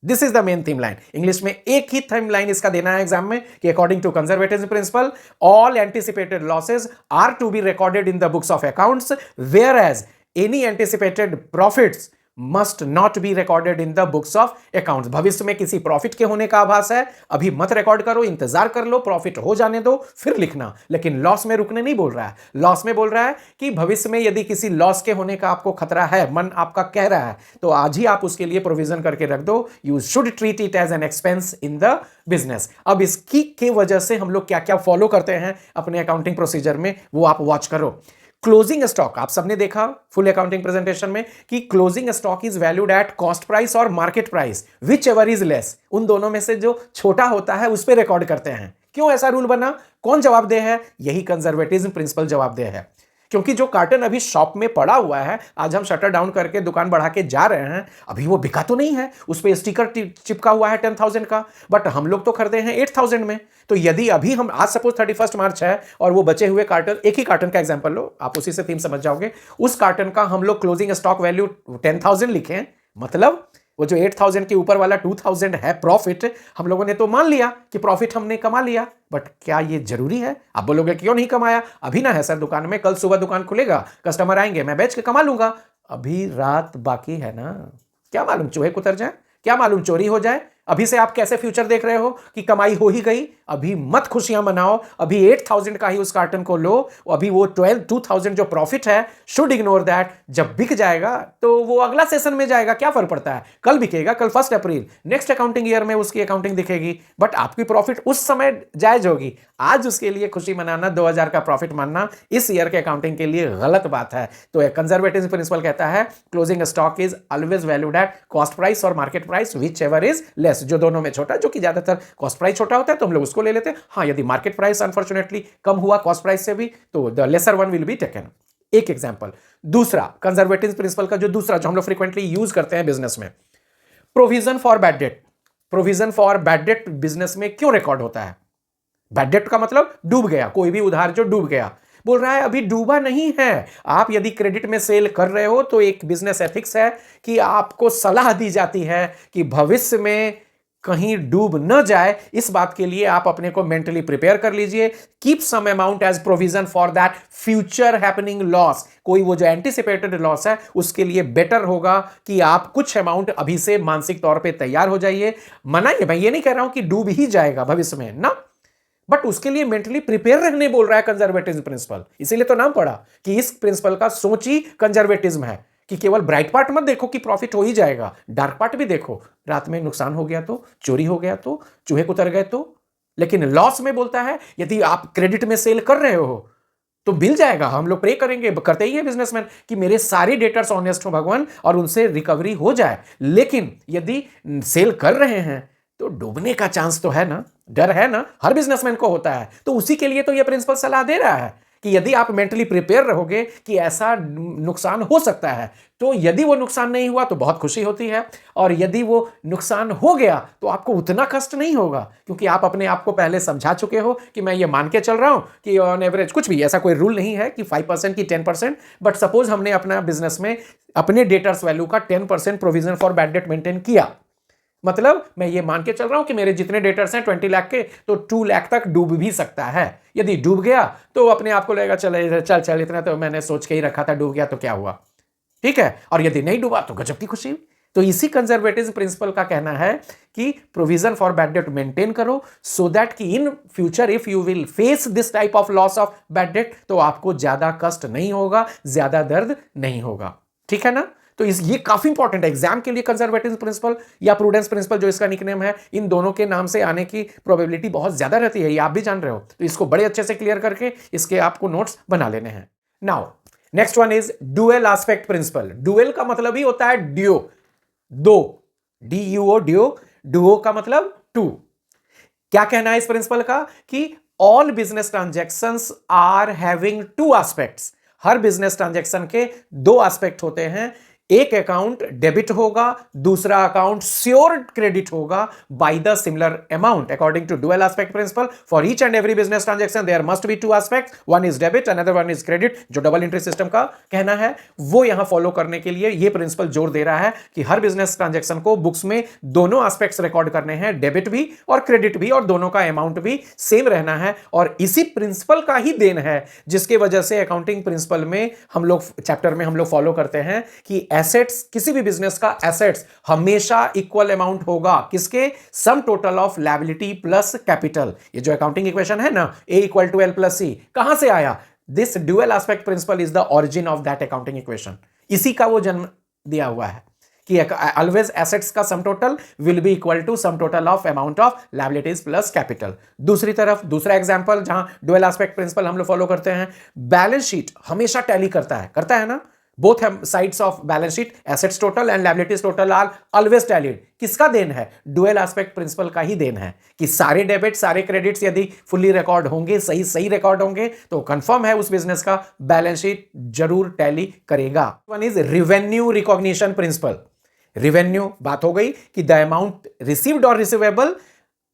This is the main theme line. English में एक ही थीम लाइन इसका देना है एग्जाम में कि according to conservative principle all anticipated losses are to be recorded in the books of accounts, whereas any anticipated profits must not be recorded in the books of accounts. भविष्य में किसी profit के होने का आभास है, अभी मत रिकॉर्ड करो, इंतजार कर लो, प्रॉफिट हो जाने दो फिर लिखना। लेकिन लॉस में रुकने नहीं बोल रहा है। लॉस में बोल रहा है कि भविष्य में यदि किसी लॉस के होने का आपको खतरा है, मन आपका कह रहा है, तो आज ही आप उसके लिए प्रोविजन करके रख दो। You should treat it as an expense in the business. अब इसकी के वजह से हम लोग क्या क्या फॉलो करते हैं अपने अकाउंटिंग प्रोसीजर में, वो आप वॉच करो। क्लोजिंग स्टॉक, आप सबने देखा फुल अकाउंटिंग प्रेजेंटेशन में कि closing stock is valued at cost price और market price, whichever is less. उन दोनों में से जो छोटा होता है उस पर रिकॉर्ड करते हैं। क्यों ऐसा रूल बना? कौन जवाबदेह है? यही कंजर्वेटिज्म प्रिंसिपल जवाबदेह है। क्योंकि जो कार्टन अभी शॉप में पड़ा हुआ है, आज हम शटर डाउन करके दुकान बढ़ा के जा रहे हैं, अभी वो बिका तो नहीं है, उस पर स्टिकर चिपका हुआ है 10,000 का, बट हम लोग तो खरीदे हैं 8,000 में। तो यदि अभी हम, आज सपोज 31 मार्च है और वो बचे हुए कार्टन, एक ही कार्टन का एग्जांपल लो, आप उसी से थीम समझ जाओगे, उस कार्टन का हम लोग क्लोजिंग स्टॉक वैल्यू 10,000 लिखें, मतलब वो जो 8,000 के ऊपर वाला 2,000 है प्रॉफिट, हम लोगों ने तो मान लिया कि प्रॉफिट हमने कमा लिया। बट क्या ये जरूरी है? आप बोलोगे क्यों नहीं कमाया? अभी ना है सर दुकान में, कल सुबह दुकान खुलेगा, कस्टमर आएंगे, मैं बेच के कमा लूंगा। अभी रात बाकी है ना, क्या मालूम चूहे कुतर जाए, क्या मालूम चोरी हो जाए। अभी से आप कैसे फ्यूचर देख रहे हो कि कमाई हो ही गई? अभी मत खुशियां मनाओ, अभी 8,000 का ही उस कार्टन को लो, अभी वो 2,000 जो प्रॉफिट है, शुड इग्नोर दैट। जब बिक जाएगा तो वो अगला सेशन में जाएगा, क्या फर्क पड़ता है? कल बिकेगा, कल 1 अप्रैल, नेक्स्ट अकाउंटिंग ईयर में उसकी अकाउंटिंग दिखेगी, बट आपकी प्रॉफिट उस समय जायज होगी। आज उसके लिए खुशी मनाना, 2,000 का प्रॉफिट मानना इस ईयर के अकाउंटिंग के लिए गलत बात है। तो कंजर्वेटिव प्रिंसिपल कहता है closing stock is always valued at cost price और market price, whichever is less. जो दोनों में छोटा, जो कि ज्यादातर कॉस्ट प्राइस छोटा होता है तो हम लोग उसको ले लेते हैं। हाँ, यदि मार्केट प्राइस अनफॉर्चुनेटली कम हुआ कॉस्ट प्राइस से भी, तो the lesser one will be taken. एक एग्जांपल। दूसरा कंजर्वेटिव प्रिंसिपल का जो दूसरा, जो हम लोग फ्रीक्वेंटली यूज करते हैं बिजनेस में, provision for bad debt. Provision for bad debt business में क्यों रिकॉर्ड होता है? बैड डेट का मतलब डूब गया, कोई भी उधार जो डूब गया। बोल रहा है अभी डूबा नहीं है। आप यदि क्रेडिट में सेल कर रहे हो तो एक बिजनेस एथिक्स है कि आपको सलाह दी जाती है कि भविष्य में कहीं डूब न जाए, इस बात के लिए आप अपने को मेंटली प्रिपेयर कर लीजिए। Keep some amount as provision for that future happening loss. कोई वो जो एंटिसिपेटेड लॉस है उसके लिए बेटर होगा कि आप कुछ अमाउंट अभी से मानसिक तौर पे तैयार हो जाइए। मनाइए, मैं ये नहीं कह रहा हूं कि डूब ही जाएगा भविष्य में ना, बट उसके लिए मेंटली प्रिपेयर रहने बोल रहा है कंजर्वेटिज्म प्रिंसिपल। इसीलिए तो नाम पड़ा कि इस प्रिंसिपल का सोच ही कंजर्वेटिज्म है कि केवल ब्राइट पार्ट मत देखो कि प्रॉफिट हो ही जाएगा, डार्क पार्ट भी देखो। रात में नुकसान हो गया तो, चोरी हो गया तो, चूहे उतर गए तो। लेकिन लॉस में बोलता है यदि आप क्रेडिट में सेल कर रहे हो तो मिल जाएगा। हम लोग प्रे करेंगे, करते ही है बिजनेसमैन, कि मेरे सारे डेटर्स ऑनेस्ट हो भगवान और उनसे रिकवरी हो जाए। लेकिन यदि सेल कर रहे हैं तो डूबने का चांस तो है ना, डर है ना, हर बिजनेसमैन को होता है। तो उसी के लिए तो यह प्रिंसिपल सलाह दे रहा है कि यदि आप मेंटली प्रिपेयर रहोगे कि ऐसा नुकसान हो सकता है, तो यदि वो नुकसान नहीं हुआ तो बहुत खुशी होती है, और यदि वो नुकसान हो गया तो आपको उतना कष्ट नहीं होगा, क्योंकि आप अपने आप को पहले समझा चुके हो कि मैं ये मान के चल रहा हूं कि ऑन एवरेज, कुछ भी ऐसा कोई रूल नहीं है कि 5% की 10%, बट सपोज हमने अपना बिजनेस में अपने डेटर्स वैल्यू का 10% provision for bad debt maintain किया। मतलब मैं ये मान के चल रहा हूं कि मेरे जितने डेटर्स हैं 20 लाख के, तो 2 लाख तक डूब भी सकता है। यदि डूब गया तो अपने आप को लगेगा चल इतना तो मैंने सोच के ही रखा था, डूब गया तो क्या हुआ, ठीक है। और यदि नहीं डूबा तो गजब की खुशी। तो इसी कंजर्वेटिव प्रिंसिपल का कहना है कि provision for bad debt maintain करो, सो दैट कि in future if you will face this type of loss of bad debt तो आपको ज्यादा कष्ट नहीं होगा, ज्यादा दर्द नहीं होगा, ठीक है ना। तो ये काफी इंपॉर्टेंट है एग्जाम के लिए। कंजर्वेटिव प्रिंसिपल या प्रूडेंस प्रिंसिपल जो इसका निकनेम है, इन दोनों के नाम से आने की प्रोबेबिलिटी बहुत ज्यादा रहती है, ये आप भी जान रहे हो। तो इसको बड़े अच्छे से क्लियर करके इसके आपको नोट्स बना लेने हैं। Now next one is dual aspect principle. Dual का मतलब ही होता है ड्यू, दो, DUO, ड्यू। डुओ का मतलब टू। क्या कहना है इस प्रिंसिपल का कि all business transactions are having two aspects. हर बिजनेस ट्रांजैक्शन के दो एस्पेक्ट होते हैं। एक अकाउंट डेबिट होगा, दूसरा अकाउंट श्योर क्रेडिट होगा by the similar amount. According to dual aspect principle, for each and every business transaction there must be two aspects, one is debit another one is credit. जो double entry system का कहना है वो यहां follow करने के लिए यह प्रिंसिपल जोर दे रहा है कि हर बिजनेस ट्रांजैक्शन को बुक्स में दोनों एस्पेक्ट्स रिकॉर्ड करने हैं, डेबिट भी और क्रेडिट भी, और दोनों का अमाउंट भी सेम रहना है। और इसी प्रिंसिपल का ही देन है जिसके वजह से अकाउंटिंग प्रिंसिपल में हम लोग चैप्टर में हम लोग फॉलो करते हैं कि एसेट्स, किसी भी बिजनेस का एसेट्स हमेशा इक्वल अमाउंट होगा किसके, सम total of liability plus capital. ये जो अकाउंटिंग इक्वेशन है ना, A = L + C, कहां से आया? This dual aspect principle is the origin of that accounting equation. इसी का वो जन्म दिया हुआ है कि ऑलवेज एसेट्स का sum total will be equal to sum total of amount of liabilities plus capital. दूसरी तरफ दूसरा एग्जांपल जहां डुअल एस्पेक्ट प्रिंसिपल हम लोग फॉलो करते हैं, बैलेंस शीट हमेशा टैली करता है ना। Both sides of balance sheet, assets total and liabilities total are always tallied. किसका देन है? डुअल एस्पेक्ट प्रिंसिपल का ही देन है कि सारे डेबिट सारे क्रेडिट्स यदि फुल्ली रिकॉर्ड होंगे, सही रिकॉर्ड होंगे, तो कंफर्म है उस बिजनेस का बैलेंस शीट जरूर टैली करेगा। One is revenue recognition principle. Revenue बात हो गई कि द अमाउंट रिसीव्ड और रिसीवेबल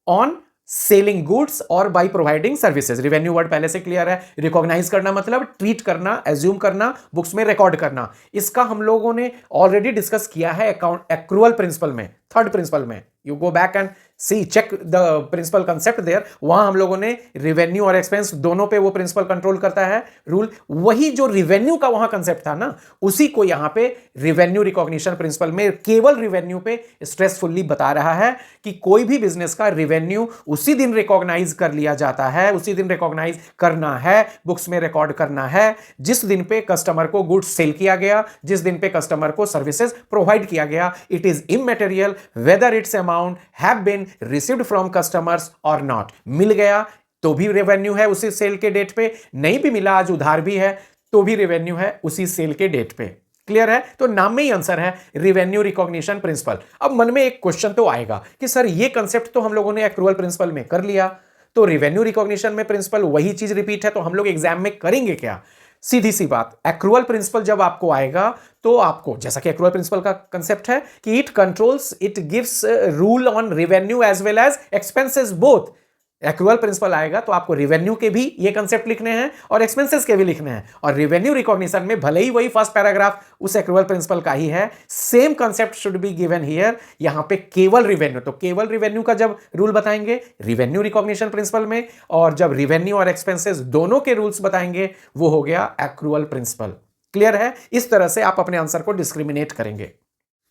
ऑन सेलिंग गुड्स और by providing services. Revenue word पहले से क्लियर है। रिकॉग्नाइज करना मतलब ट्रीट करना, एज्यूम करना, बुक्स में रिकॉर्ड करना। इसका हम लोगों ने ऑलरेडी डिस्कस किया है अकाउंट एक्रूअल प्रिंसिपल में, थर्ड प्रिंसिपल में। You go back and see, check the principle concept there. वहां हम लोगों ने रिवेन्यू और एक्सपेंस दोनों पे वो प्रिंसिपल कंट्रोल करता है रूल। वही जो रिवेन्यू का वहां कंसेप्ट था ना, उसी को यहां पे रिवेन्यू रिकॉग्निशन प्रिंसिपल में केवल रिवेन्यू पे स्ट्रेसफुली बता रहा है कि कोई भी बिजनेस का रिवेन्यू उसी दिन रिकॉग्नाइज कर लिया जाता है, उसी दिन रिकॉग्नाइज करना है, बुक्स में रिकॉर्ड करना है जिस दिन पे कस्टमर को गुड्स सेल किया गया, जिस दिन पे कस्टमर को सर्विसेज प्रोवाइड किया गया। It is immaterial whether its amount have been received from customers और नॉट। मिल गया तो भी रेवेन्यू है उसी सेल के डेट पे, नहीं भी मिला, आज उधार भी है तो भी रेवेन्यू है उसी सेल के डेट पे। क्लियर है? तो नाम में ही आंसर है रिवेन्यू रिकॉग्निशन प्रिंसिपल। अब मन में एक क्वेश्चन तो आएगा कि सर ये कंसेप्ट तो हम लोगों ने एक्रूअल प्रिंसिपल में कर लिया, तो रिवेन्यू रिकॉग्निशन में प्रिंसिपल वही चीज रिपीट है, तो हम लोग एग्जाम में करेंगे क्या? सीधी सी बात, एक्रूअल प्रिंसिपल जब आपको आएगा तो आपको, जैसा कि एक्रूअल प्रिंसिपल का कंसेप्ट है कि it controls, it gives rule on revenue as well as expenses both. Accrual principle आएगा तो आपको रेवेन्यू के भी ये कंसेप्ट लिखने हैं और एक्सपेंसेस के भी लिखने हैं। और रेवेन्यू रिकॉग्निशन में भले ही वही फर्स्ट पैराग्राफ उस एक्रूअल प्रिंसिपल का ही है, same concept should be given here. यहां पे केवल रेवेन्यू, तो केवल रेवेन्यू का जब रूल बताएंगे रेवेन्यू रिकॉग्निशन प्रिंसिपल में, और जब रेवेन्यू और एक्सपेंसेस दोनों के रूल्स बताएंगे वो हो गया एक्रूअल प्रिंसिपल। क्लियर है? इस तरह से आप अपने आंसर को डिस्क्रिमिनेट करेंगे।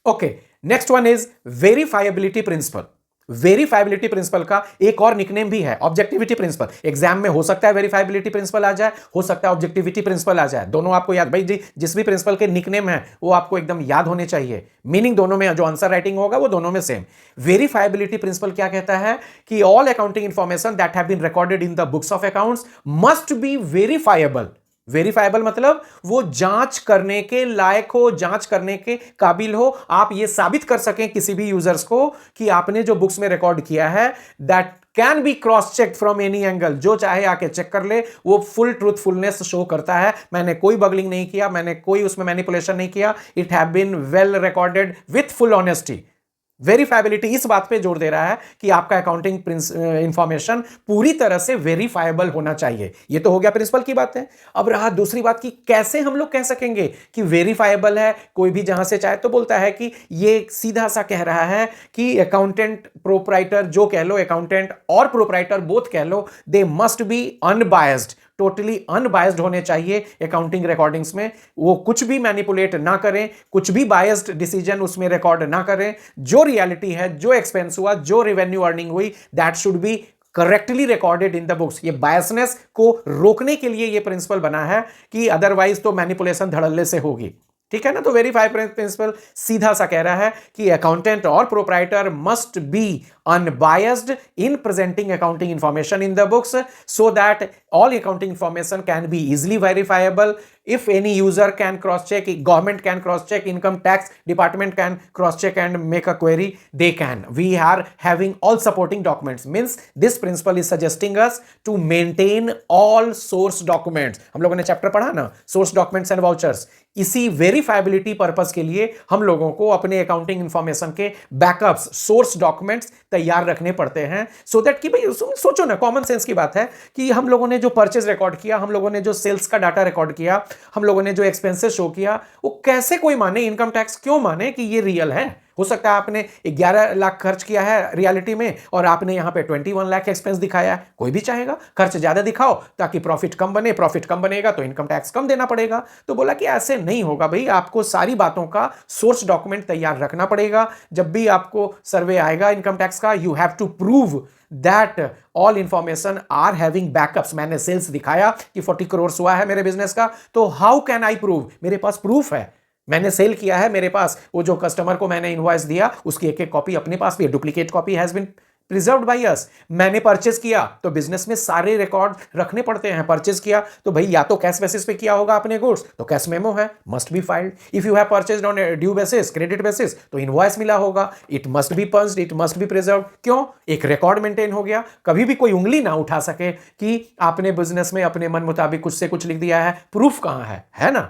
Okay, next one is verifiability principle. Verifiability principle का एक और निकनेम भी है, ऑब्जेक्टिविटी प्रिंसिपल। एग्जाम में हो सकता है वेरीफाइबिलिटी प्रिंसिपल आ जाए, हो सकता है ऑब्जेक्टिविटी प्रिंसिपल आ जाए। दोनों आपको याद, भाई जी जिस भी प्रिंसिपल के निकनेम है वो आपको एकदम याद होने चाहिए। मीनिंग दोनों में, जो आंसर राइटिंग होगा वो दोनों में सेम। वेरीफाइबिलिटी प्रिंसिपल क्या कहता है कि all accounting information that have been recorded in the books of accounts must be verifiable. Verifiable मतलब वो जांच करने के लायक हो, जांच करने के काबिल हो, आप ये साबित कर सकें किसी भी यूजर्स को कि आपने जो बुक्स में रिकॉर्ड किया है that can be cross check from any angle. जो चाहे आके चेक कर ले, वो फुल ट्रूथफुलनेस शो करता है। मैंने कोई बगलिंग नहीं किया, मैंने कोई उसमें मैनिपुलेशन नहीं किया, it have been well recorded with full honesty. Verifiability इस बात पे जोर दे रहा है कि आपका अकाउंटिंग इंफॉर्मेशन पूरी तरह से वेरीफाइबल होना चाहिए। ये तो हो गया प्रिंसिपल की बात है। अब रहा दूसरी बात कि कैसे हम लोग कह सकेंगे कि वेरीफाइबल है। कोई भी जहां से चाहे तो बोलता है कि ये सीधा सा कह रहा है कि अकाउंटेंट प्रोप्राइटर, जो कह लो, अकाउंटेंट और प्रोप्राइटर बोथ कह लो, they must be unbiased, totally unbiased होने चाहिए अकाउंटिंग रिकॉर्डिंग्स में। वो कुछ भी मैनिपुलेट ना करें, कुछ भी बायस्ड डिसीजन उसमें रिकॉर्ड ना करें। जो रियलिटी है, जो एक्सपेंस हुआ, जो रेवेन्यू अर्निंग हुई, that should be correctly recorded in the books. ये बायसनेस को रोकने के लिए ये प्रिंसिपल बना है कि अदरवाइज तो मैनिपुलेशन धड़ल्ले से होगी। ठीक है ना। तो वेरीफाई प्रिंसिपल सीधा सा कह रहा है कि अकाउंटेंट और proprietor must be unbiased in presenting accounting information in the books so that all accounting information can be easily verifiable. If any user can cross check, government can cross check, income tax department can cross check and make a query, they can. We are having all supporting documents, means this principle is suggesting us to maintain all source documents. हम लोगों ने chapter पढ़ा ना, source documents and vouchers। इसी verifiability purpose के लिए हम लोगों को अपने अकाउंटिंग इंफॉर्मेशन के बैकअप्स, सोर्स डॉक्यूमेंट्स तैयार रखने पड़ते हैं सो दैट कि भाई सोचो ना, कॉमन सेंस की बात है कि हम लोगों ने जो परचेज रिकॉर्ड किया, हम लोगों ने जो सेल्स का डाटा रिकॉर्ड किया, हम लोगों ने जो एक्सपेंसेस शो किया, वो कैसे कोई माने, इनकम टैक्स क्यों माने कि ये रियल है। हो सकता है आपने 11 लाख खर्च किया है रियलिटी में और आपने यहां पे 21 लाख एक्सपेंस दिखाया है। कोई भी चाहेगा खर्च ज्यादा दिखाओ ताकि प्रॉफिट कम बने, प्रॉफिट कम बनेगा तो इनकम टैक्स कम देना पड़ेगा। तो बोला कि ऐसे नहीं होगा भाई, आपको सारी बातों का सोर्स डॉक्यूमेंट तैयार रखना पड़ेगा। जब भी आपको सर्वे आएगा इनकम टैक्स का, you have to prove that all information are having backups. मैंने सेल्स दिखाया कि 40 करोड़ हुआ है मेरे बिजनेस का, तो हाउ कैन आई प्रूव, मेरे पास प्रूफ है, मैंने सेल किया है, मेरे पास वो जो कस्टमर को मैंने इनवॉइस दिया उसकी एक एक कॉपी अपने पास भी है, duplicate copy has been preserved by us. मैंने परचेज किया तो बिजनेस में सारे रिकॉर्ड रखने पड़ते हैं। परचेज किया तो भाई या तो कैश बेसिस पे किया होगा अपने गुड्स, तो कैश मेमो है, must be filed. If you have purchased on due basis, credit basis, तो इनवॉइस मिला होगा, it must be punched, it must be preserved. क्यों? एक रिकॉर्ड मेंटेन हो गया, कभी भी कोई उंगली ना उठा सके कि आपने बिजनेस में अपने मन मुताबिक कुछ से कुछ लिख दिया है। प्रूफ कहां है ना।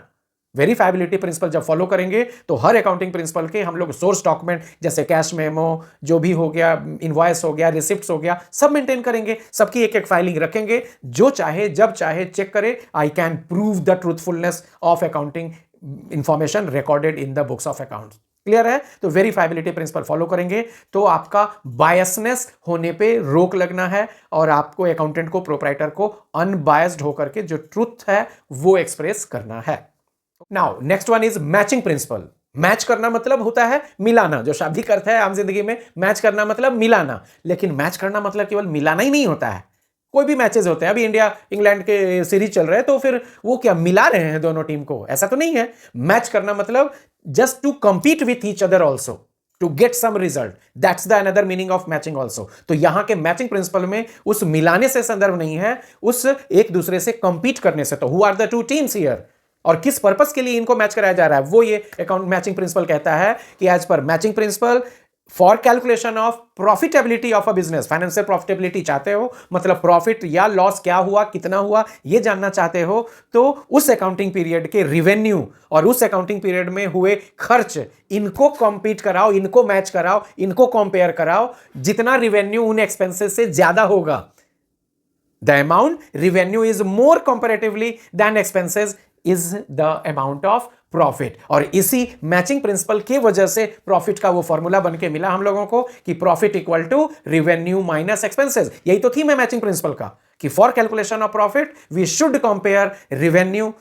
वेरीफाइबिलिटी प्रिंसिपल जब फॉलो करेंगे तो हर अकाउंटिंग प्रिंसिपल के हम लोग सोर्स डॉक्यूमेंट जैसे कैश मेमो, जो भी हो गया, इनवॉइस हो गया, रिसिप्ट्स हो गया, सब मेंटेन करेंगे, सबकी एक एक फाइलिंग रखेंगे। जो चाहे जब चाहे चेक करे, I can prove the truthfulness of accounting information recorded in the books of accounts. Clear है। तो वेरीफाइबिलिटी प्रिंसिपल फॉलो करेंगे तो आपका बायसनेस होने पे रोक लगना है और आपको अकाउंटेंट को, प्रोप्राइटर को अनबायस्ड होकर के जो ट्रूथ है वो एक्सप्रेस करना है। Now next one is matching principal. Match करना मतलब होता है मिलाना, जो शाब्दिक अर्थ है आम जिंदगी में। मैच करना मतलब मिलाना, लेकिन मैच करना मतलब केवल मिलाना ही नहीं होता है। कोई भी मैचेस होते हैं, अभी इंडिया इंग्लैंड के सीरीज चल रहे हैं तो फिर वो क्या मिला रहे हैं दोनों टीम को, ऐसा तो नहीं है। मैच करना मतलब just to compete with each other also to get some result, that's the another meaning of matching also। तो यहां के मैचिंग प्रिंसिपल में उस मिलाने से संदर्भ नहीं है, उस एक दूसरे से कंपीट करने से। तो who are the two teams here और किस पर्पस के लिए इनको मैच कराया जा रहा है, वो ये अकाउंट मैचिंग प्रिंसिपल कहता है कि as per matching principle for calculation of profitability of a business, financial profitability चाहते हो, मतलब प्रॉफिट या लॉस क्या हुआ, कितना हुआ, ये जानना चाहते हो, तो उस अकाउंटिंग पीरियड के रिवेन्यू और उस अकाउंटिंग पीरियड में हुए खर्च, इनको कंपीट कराओ, इनको मैच कराओ, इनको कंपेयर कराओ। जितना रिवेन्यू उन एक्सपेंसेस से ज्यादा होगा, the amount revenue is more comparatively than expenses is the amount of profit. और इसी मैचिंग प्रिंसिपल की वजह से प्रॉफिट का वो फॉर्मूला बन के मिला हम लोगों को कि profit equal to revenue minus expenses. यही तो थी मैं मैचिंग प्रिंसिपल का कि for calculation of profit we should compare revenue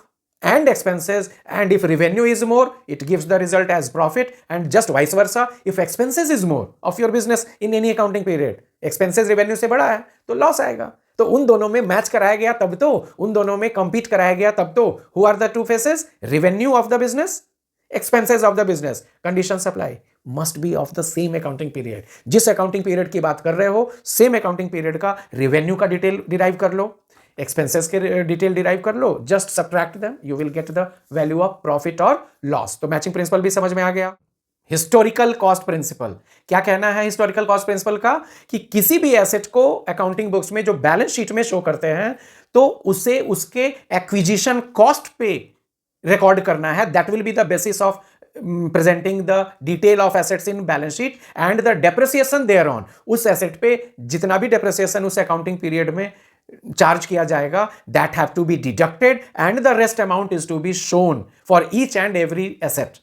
and expenses, and if revenue is more it gives the result as profit, and just vice versa if expenses is more of your business in any accounting period, expenses revenue से बड़ा है तो loss आएगा। तो उन दोनों में match कराया गया तब तो, उन दोनों में कंपीट कराया गया तब तो। Who are the two faces? Revenue of the business, expenses of the business. Condition supply must be of the same accounting period. जिस अकाउंटिंग पीरियड की बात कर रहे हो सेम अकाउंटिंग पीरियड का रेवेन्यू का डिटेल डिराइव कर लो, एक्सपेंसेस के डिटेल डिराइव कर लो, just subtract them, you will get the value of profit और लॉस। तो मैचिंग प्रिंसिपल भी समझ में आ गया। हिस्टोरिकल कॉस्ट प्रिंसिपल, क्या कहना है हिस्टोरिकल कॉस्ट प्रिंसिपल का? कि किसी भी एसेट को अकाउंटिंग बुक्स में जो बैलेंस शीट में शो करते हैं तो उसे उसके एक्विजिशन कॉस्ट पे रिकॉर्ड करना है। That will be the basis of presenting the detail of assets in balance sheet and the depreciation thereon। उस एसेट पे जितना भी depreciation उस accounting period में चार्ज किया जाएगा that have to be deducted and the rest amount is to be shown for each and every asset।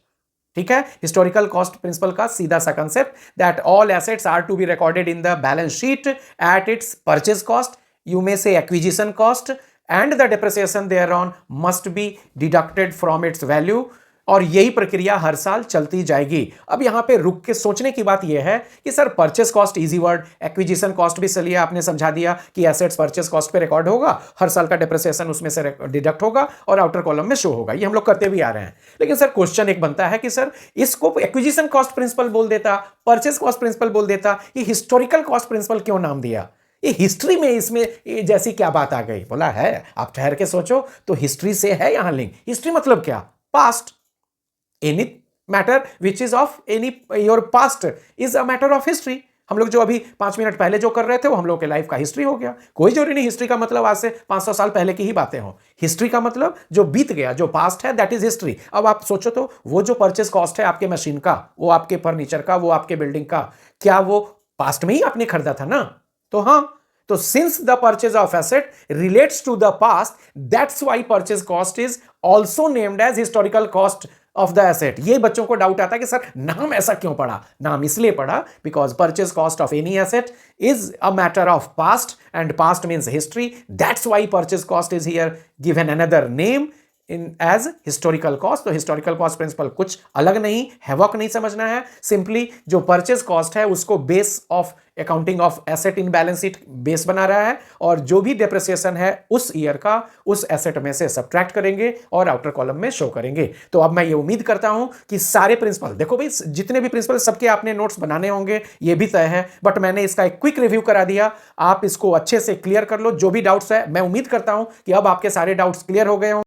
ठीक है, हिस्टोरिकल कॉस्ट प्रिंसिपल का सीधा सा concept, that all assets are to be recorded in the balance sheet at its purchase cost, you may say acquisition cost, and the depreciation thereon must be deducted from its value. और यही प्रक्रिया हर साल चलती जाएगी। अब यहां पे रुक के सोचने की बात यह है कि sir purchase cost easy word, acquisition cost भी चलिए आपने समझा दिया कि एसेट्स परचेस कॉस्ट पे रिकॉर्ड होगा, हर साल का डेप्रिसिएशन उसमें से डिडक्ट होगा और आउटर कॉलम में शो होगा, ये हम लोग करते भी आ रहे हैं। लेकिन सर क्वेश्चन एक बनता है कि सर इसको एक्विजिशन कॉस्ट प्रिंसिपल बोल देता, परचेस कॉस्ट प्रिंसिपल बोल देता, ये हिस्टोरिकल कॉस्ट प्रिंसिपल क्यों नाम दिया? ये हिस्ट्री में इसमें जैसी क्या बात आ गई? बोला है, आप ठहर के सोचो तो हिस्ट्री से है यहां लिंक। हिस्ट्री मतलब क्या? Past. Any matter which is of any your past is a matter of history। हम लोग जो अभी 5 मिनट पहले जो कर रहे थे वो हम लोग के लाइफ का हिस्ट्री हो गया। कोई जरूरी नहीं हिस्ट्री का मतलब आज से 500 साल पहले की ही बातें हो। हिस्ट्री का मतलब जो बीत गया, जो पास्ट है, दैट इज हिस्ट्री। अब आप सोचो तो वो जो परचेस कॉस्ट है आपके मशीन का, वो आपके फर्नीचर का, वो आपके बिल्डिंग का, क्या वो पास्ट में ही आपने खरीदा था ना? तो हाँ, तो since the purchase of asset relates to the past, that's why purchase cost is also named as historical cost of the asset. ये बच्चों को डाउट आता है कि सर नाम ऐसा क्यों पड़ा? नाम इसलिए पड़ा because purchase cost of any asset is a matter of past and past means history. That's why purchase cost is here given another name in as historical cost. तो हिस्टोरिकल कॉस्ट प्रिंसिपल कुछ अलग नहीं, havoc नहीं समझना है। Simply जो purchase cost है उसको base of accounting of asset in balance sheet base बना रहा है, और जो भी डेप्रिसिएशन है उस ईयर का उस एसेट में से सब्ट्रैक्ट करेंगे और आउटर कॉलम में शो करेंगे। तो अब मैं ये उम्मीद करता हूं कि सारे प्रिंसिपल, देखो भाई जितने भी प्रिंसिपल सबके आपने नोट्स बनाने होंगे ये भी तय है, बट मैंने इसका एक क्विक रिव्यू करा दिया। आप इसको अच्छे से क्लियर कर लो, जो भी डाउट्स है मैं उम्मीद करता हूं कि अब आपके सारे डाउट्स क्लियर हो गए हों।